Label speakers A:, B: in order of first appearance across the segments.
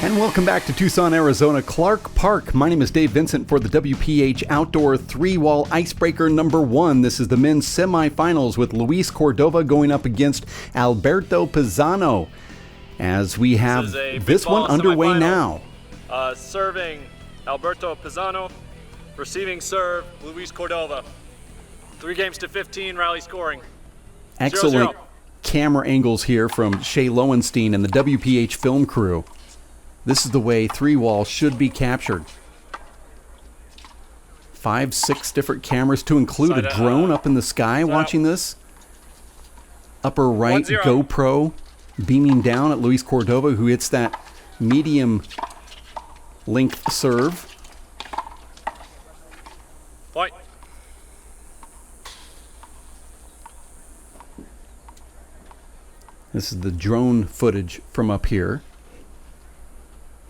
A: And welcome back to Tucson, Arizona, Clark Park. My name is Dave Vincent for the WPH Outdoor 3-Wall Icebreaker number 1. This is the men's semifinals with Luis Cordova going up against Alberto Pizano. As we have this one underway now.
B: Serving Alberto Pizano, receiving serve Luis Cordova. 3 games to 15, rally scoring.
A: Excellent
B: 0-0.
A: Camera angles here from Shay Lowenstein and the WPH film crew. This is the way 3-wall should be captured. 5, 6 different cameras to include a drone up in the sky watching this. Upper right
B: 1-0.
A: GoPro beaming down at Luis Cordova, who hits that medium length serve.
B: Point.
A: This is the drone footage from up here.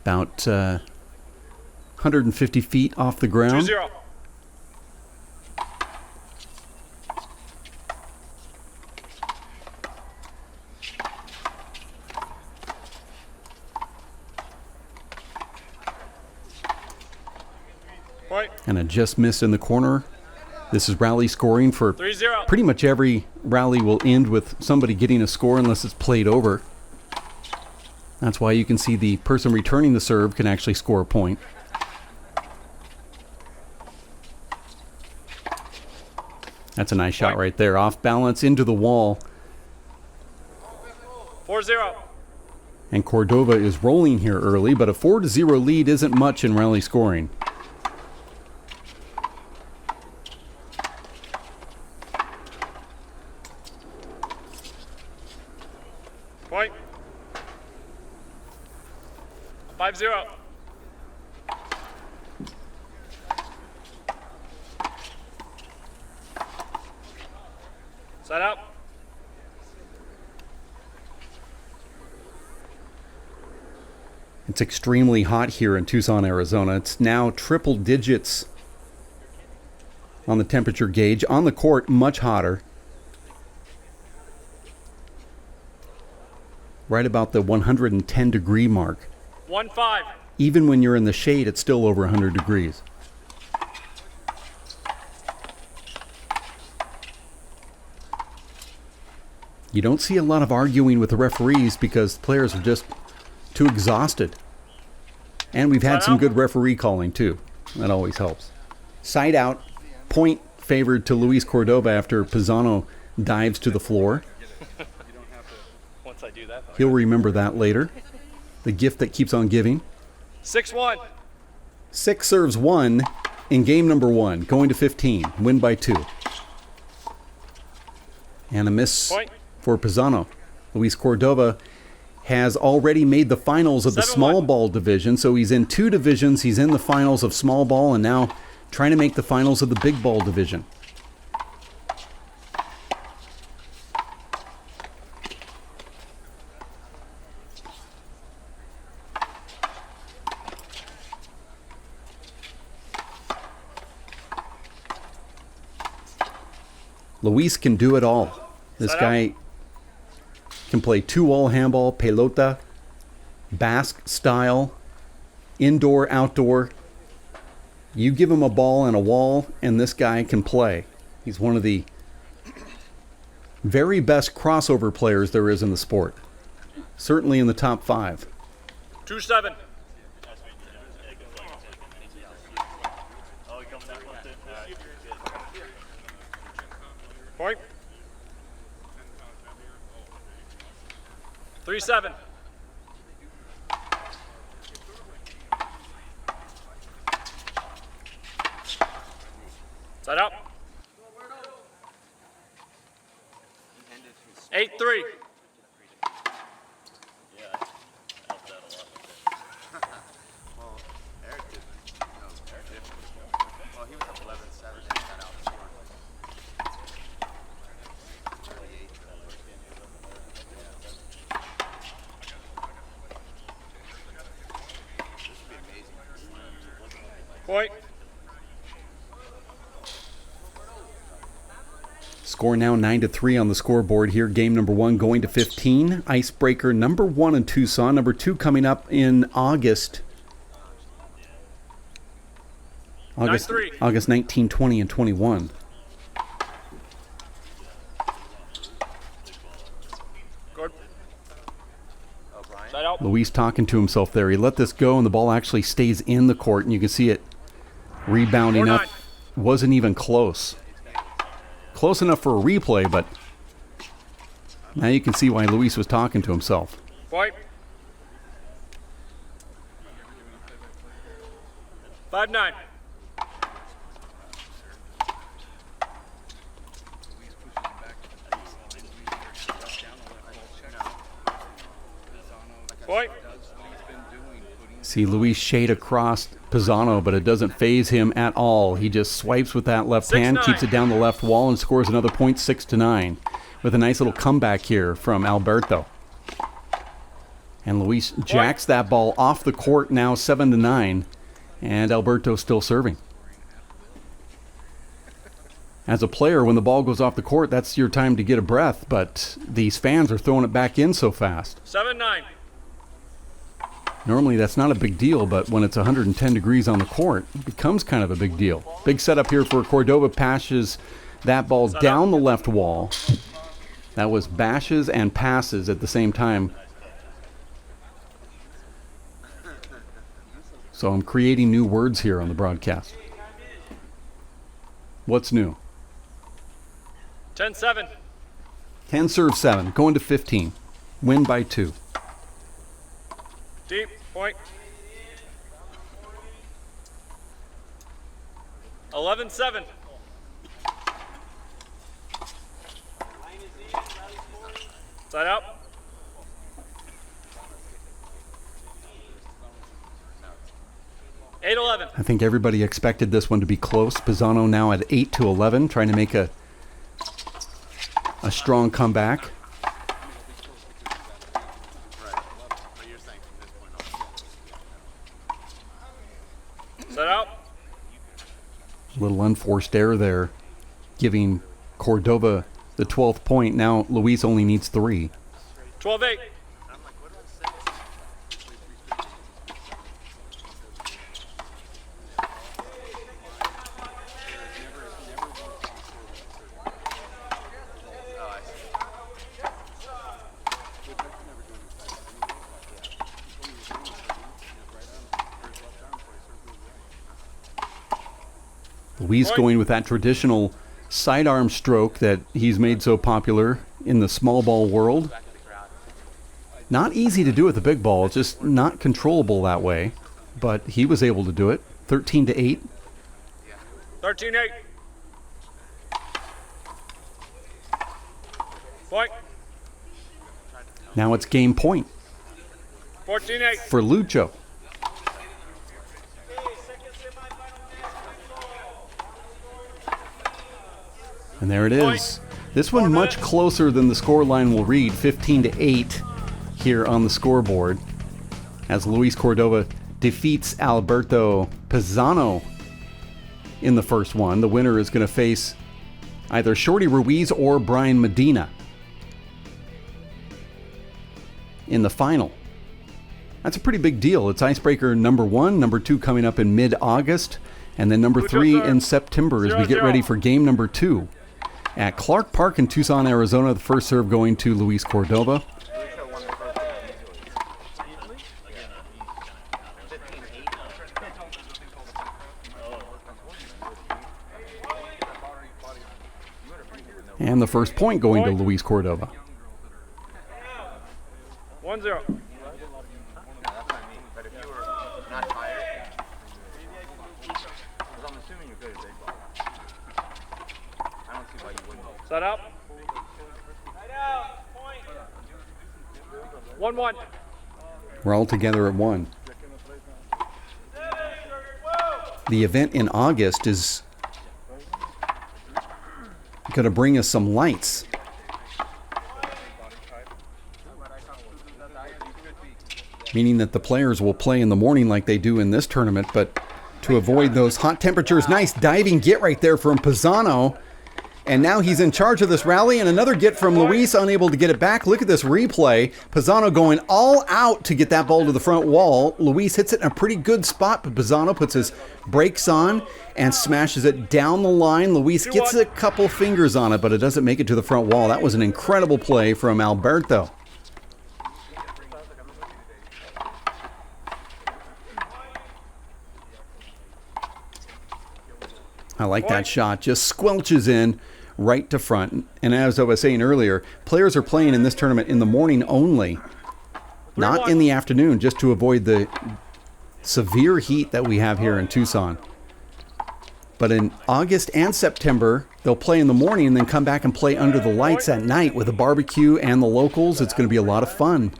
A: About 150 feet off the ground.
B: 2-0. Point.
A: And a just missed in the corner. This is rally scoring for
B: 3-0.
A: pretty much every rally will end with somebody getting a score unless it's played over. That's why you can see the person returning the serve can actually score a point. That's a nice shot right there. Off balance into the wall.
B: 4-0.
A: And Cordova is rolling here early, but a 4-0 lead isn't much in rally scoring.
B: Point. 5-0. Set up.
A: It's extremely hot here in Tucson, Arizona. It's now triple digits on the temperature gauge. On the court, much hotter. Right about the 110 degree mark.
B: 1-5.
A: Even when you're in the shade, it's still over 100 degrees. You don't see a lot of arguing with the referees because players are just too exhausted. And we've had some good referee calling too. That always helps. Side out, point favored to Luis Cordova after Pizano dives to the floor.
B: Once I do that,
A: He'll remember that later. The gift that keeps on giving.
B: 6-1.
A: 6 serves 1 in game number 1, going to 15, win by 2. And a miss
B: Point.
A: for Pizano. Luis Cordova has already made the finals of the
B: 7-1.
A: small ball division, so he's in 2 divisions. He's in the finals of small ball and now trying to make the finals of the big ball division. Luis can do it all. This guy can play 2-wall handball, pelota, Basque style, indoor, outdoor. You give him a ball and a wall, and this guy can play. He's one of the very best crossover players there is in the sport. Certainly in the top 5.
B: 2-7. Point. 3-7. Set up. 8-3.
A: Score now 9-3 on the scoreboard here. Game number 1 going to 15. Icebreaker number 1 in Tucson. Number 2 coming up in August. August 19, 20, and 21. Luis talking to himself there. He let this go, and the ball actually stays in the court, and you can see it rebounding up. Wasn't even close. Close enough for a replay, but now you can see why Luis was talking to himself.
B: Point. 5-9. Point.
A: See Luis shade across Pizano, but it doesn't phase him at all. He just swipes with that left hand, keeps it down the left wall, and scores another point, 6-9, with a nice little comeback here from Alberto. And Luis jacks that ball off the court now, 7-9, and Alberto still serving. As a player, when the ball goes off the court, that's your time to get a breath, but these fans are throwing it back in so fast.
B: 7-9.
A: Normally that's not a big deal, but when it's 110 degrees on the court, it becomes kind of a big deal. Big setup here for Cordova. Passes that ball down the left wall. That was bashes and passes at the same time. So I'm creating new words here on the broadcast. What's new?
B: 10-7.
A: 10 serve 7, going to 15. Win by 2.
B: Deep. Point. 11-7. Side out. 8-11.
A: I think everybody expected this one to be close. Pizano now at 8-11, trying to make a strong comeback.
B: Set out.
A: A little unforced error there, giving Cordova the 12th point. Now Luis only needs 3.
B: 12-8.
A: Luis going with that traditional sidearm stroke that he's made so popular in the small ball world. Not easy to do with the big ball. It's just not controllable that way. But he was able to do it. 13-8.
B: 13-8. Point.
A: Now it's game point
B: 14-8.
A: for Lucho. And there it is. This one much closer than the scoreline will read, 15-8 here on the scoreboard, as Luis Cordova defeats Alberto Pizano in the first one. The winner is going to face either Shorty Ruiz or Brian Medina in the final. That's a pretty big deal. It's Icebreaker number 1, number 2 coming up in mid-August, and then number 3 in September as we get ready for game number 2. At Clark Park in Tucson, Arizona, the first serve going to Luis Cordova. And the first point going to Luis Cordova.
B: 1-0. Set up. 1-1.
A: We're all together at 1. The event in August is going to bring us some lights. Meaning that the players will play in the morning like they do in this tournament, but to avoid those hot temperatures, nice diving get right there from Pizano. And now he's in charge of this rally, and another get from Luis, unable to get it back. Look at this replay. Pizano going all out to get that ball to the front wall. Luis hits it in a pretty good spot, but Pizano puts his brakes on and smashes it down the line. Luis gets a couple fingers on it, but it doesn't make it to the front wall. That was an incredible play from Alberto. I like that shot. Just squelches in right to front. And as I was saying earlier, players are playing in this tournament in the morning only, not in the afternoon, just to avoid the severe heat that we have here in Tucson. But in August and September, they'll play in the morning and then come back and play under the lights at night with a barbecue and the locals. It's going to be a lot of fun.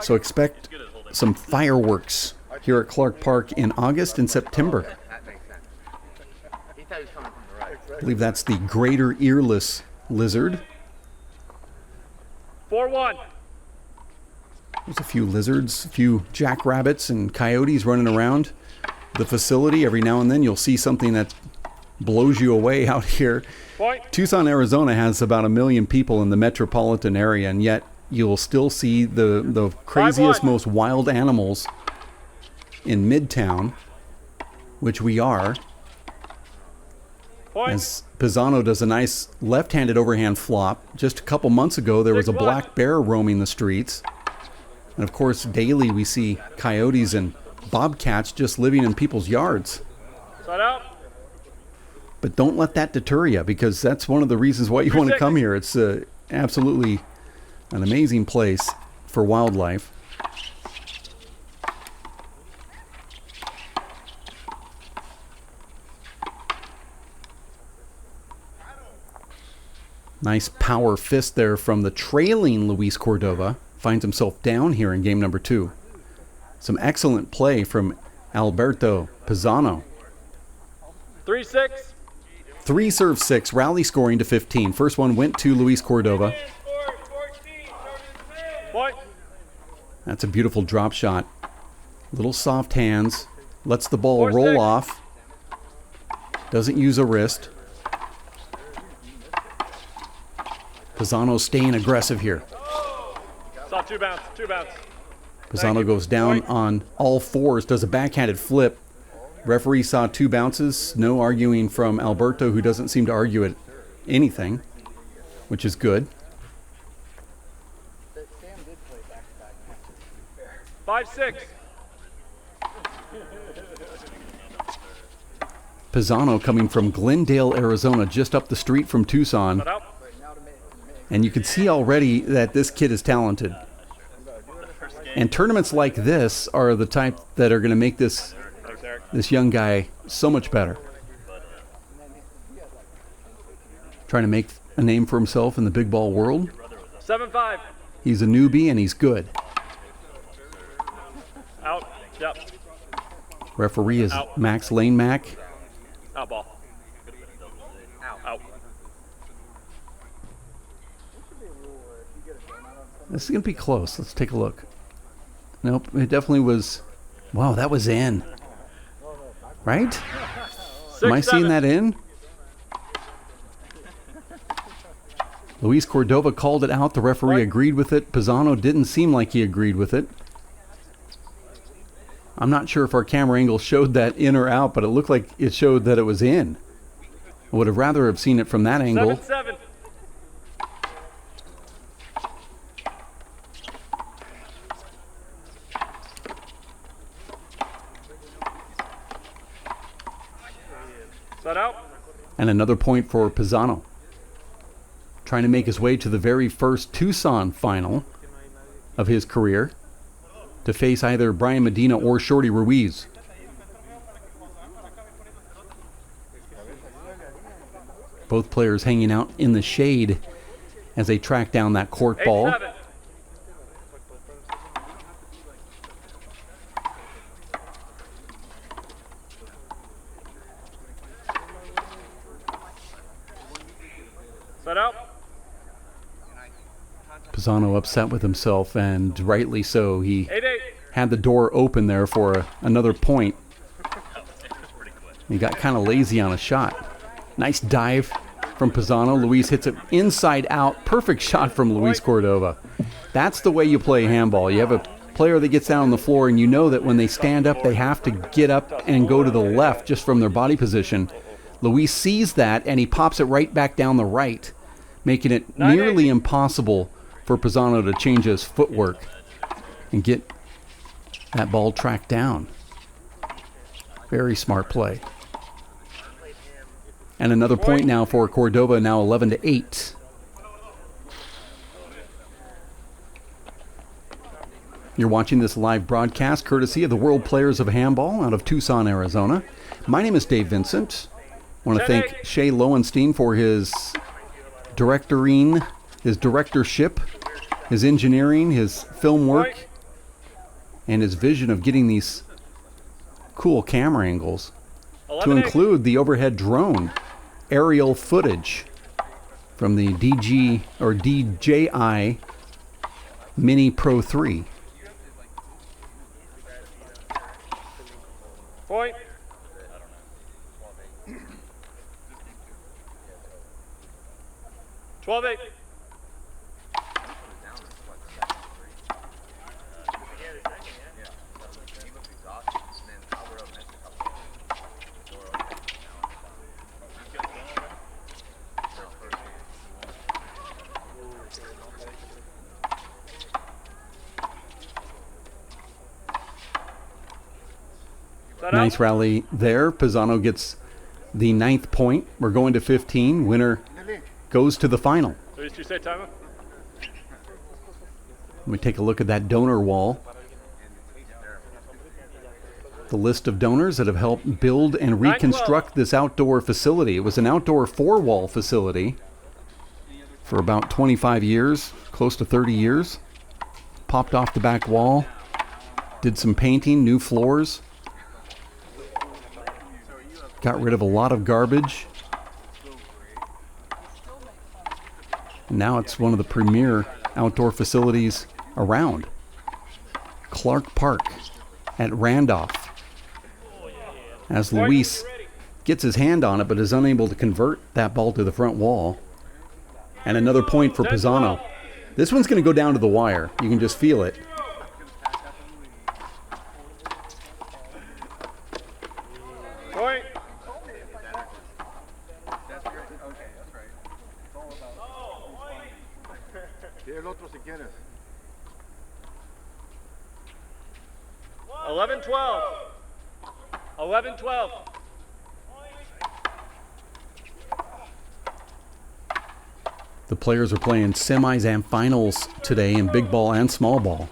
A: So expect some fireworks here at Clark Park in August and September. I believe that's the greater earless lizard.
B: 4-1.
A: There's a few lizards, a few jackrabbits and coyotes running around the facility. Every now and then you'll see something that blows you away out here. Tucson, Arizona has about 1 million people in the metropolitan area, and yet you'll still see the craziest, most wild animals in Midtown, which we are, as Pizano does a nice left-handed overhand flop. Just a couple months ago, there was a black bear roaming the streets. And of course, daily we see coyotes and bobcats just living in people's yards. But don't let that deter you, because that's one of the reasons why you want to come here. It's absolutely an amazing place for wildlife. Nice power fist there from the trailing Luis Cordova. Finds himself down here in game number 2. Some excellent play from Alberto Pizano.
B: 3-6.
A: 3 serve 6, rally scoring to 15. First one went to Luis Cordova. That's a beautiful drop shot. Little soft hands. Lets the ball roll off. Doesn't use a wrist. Pizano staying aggressive here.
B: Saw 2 bounce.
A: Pizano goes down on all fours, does a backhanded flip. Referee saw 2 bounces. No arguing from Alberto, who doesn't seem to argue at anything, which is good.
B: 5-6.
A: Pizano coming from Glendale, Arizona, just up the street from Tucson. And you can see already that this kid is talented. And tournaments like this are the type that are going to make this young guy so much better. Trying to make a name for himself in the big ball world.
B: 7-5.
A: He's a newbie and he's good.
B: Out. Yep.
A: Referee is Max Lane Mac.
B: Out ball. Out.
A: This is going to be close. Let's take a look. Nope, it definitely was. Wow, that was in. Right?
B: 6,
A: Am I seeing that in? Luis Cordova called it out. The referee agreed with it. Pizano didn't seem like he agreed with it. I'm not sure if our camera angle showed that in or out, but it looked like it showed that it was in. I would have rather have seen it from that angle.
B: 7-7. Set out.
A: And another point for Pizano. Trying to make his way to the very first Tucson final of his career to face either Brian Medina or Shorty Ruiz. Both players hanging out in the shade as they track down that court ball.
B: 8-7. Set out.
A: Pizano upset with himself, and rightly so. He
B: 8-8.
A: had the door open there for another point. He got kind of lazy on a shot. Nice dive from Pizano. Luis hits it inside out. Perfect shot from Luis Cordova. That's the way you play handball. You have a player that gets down on the floor, and you know that when they stand up, they have to get up and go to the left just from their body position. Luis sees that, and he pops it right back down the right, making it nearly impossible for Pizano to change his footwork and get that ball tracked down. Very smart play. And another point now for Cordova, now 11-8. You're watching this live broadcast courtesy of the World Players of Handball out of Tucson, Arizona. My name is Dave Vincent. I want to thank Shay Lowenstein for his directorship, his engineering, his film work, and his vision of getting these cool camera angles to include the overhead drone aerial footage from the DJI Mini Pro 3.
B: Point. 12-8.
A: Nice rally there. Pizano gets the 9th point. We're going to 15. Winner goes to the final.
B: Did you say timeout?
A: Let me take a look at that donor wall. The list of donors that have helped build and reconstruct this outdoor facility. It was an outdoor 4-wall facility for about 25 years, close to 30 years. Popped off the back wall, did some painting, new floors. Got rid of a lot of garbage. And now it's one of the premier outdoor facilities around. Clark Park at Randolph. As Luis gets his hand on it but is unable to convert that ball to the front wall. And another point for Pizano. This one's going to go down to the wire. You can just feel it.
B: Point.
C: El otro si quieres.
B: 11-12. 11-12.
A: The players are playing semis and finals today in big ball and small ball.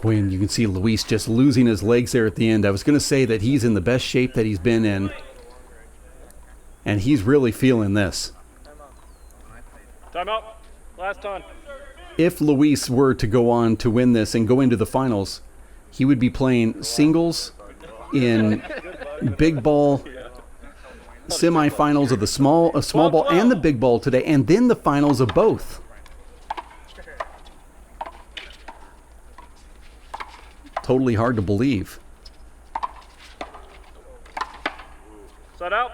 A: Boy, and you can see Luis just losing his legs there at the end. I was going to say that he's in the best shape that he's been in, and he's really feeling this.
B: Timeout. Last time.
A: If Luis were to go on to win this and go into the finals, he would be playing singles in big ball semifinals of the small ball and the big ball today, and then the finals of both. Totally hard to believe.
B: Set out.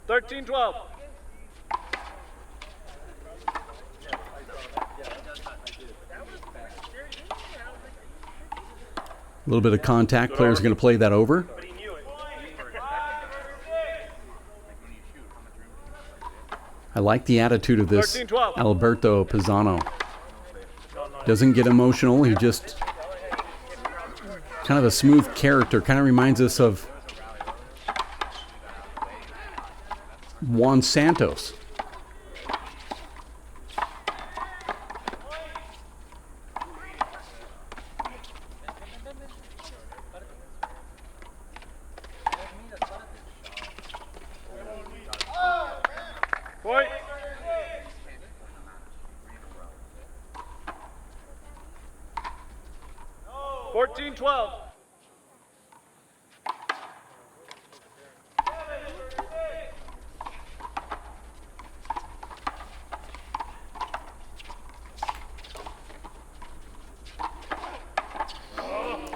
B: 13-12.
A: A little bit of contact. Players are going to play that over. I like the attitude of this Alberto Pizano. Doesn't get emotional. He just kind of a smooth character. Kind of reminds us of Juan Santos.
B: 14-12.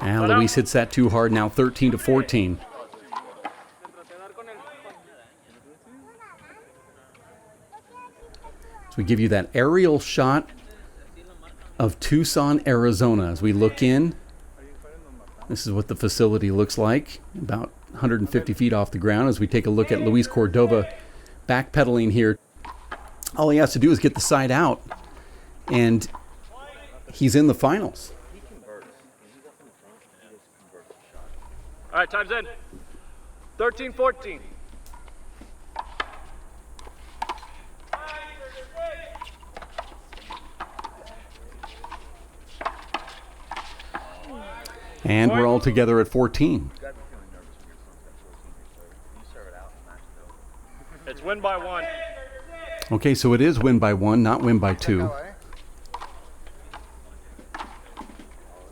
A: And Luis hits that too hard now, 13-14. So we give you that aerial shot of Tucson, Arizona. As we look in, this is what the facility looks like, about 150 feet off the ground. As we take a look at Luis Cordova backpedaling here, all he has to do is get the side out, and he's in the finals.
B: All right, time's in. 13-14.
A: And we're all together at 14.
B: It's win by 1.
A: Okay, so it is win by 1, not win by 2.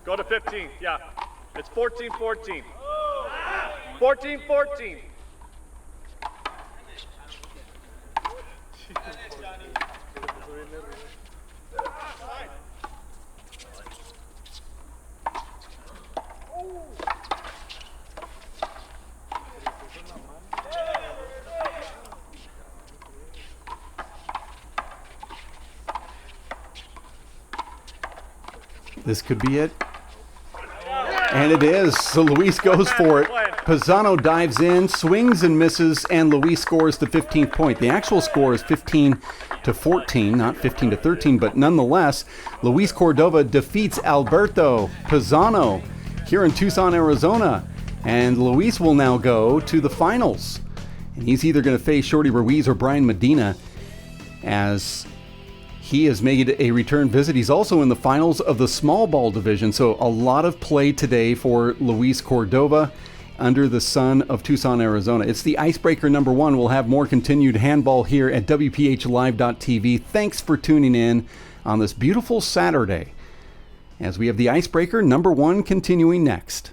B: Go to 15, yeah. It's 14-14. 14-14.
A: This could be it. And it is. So Luis goes for it. Pizano dives in, swings and misses, and Luis scores the 15th point. The actual score is 15-14, not 15-13, but nonetheless, Luis Cordova defeats Alberto Pizano here in Tucson, Arizona. And Luis will now go to the finals. And he's either going to face Shorty Ruiz or Brian Medina, as he has made a return visit. He's also in the finals of the small ball division. So a lot of play today for Luis Cordova under the sun of Tucson, Arizona. It's the Icebreaker number 1. We'll have more continued handball here at WPHLive.tv. Thanks for tuning in on this beautiful Saturday, as we have the Icebreaker number 1 continuing next.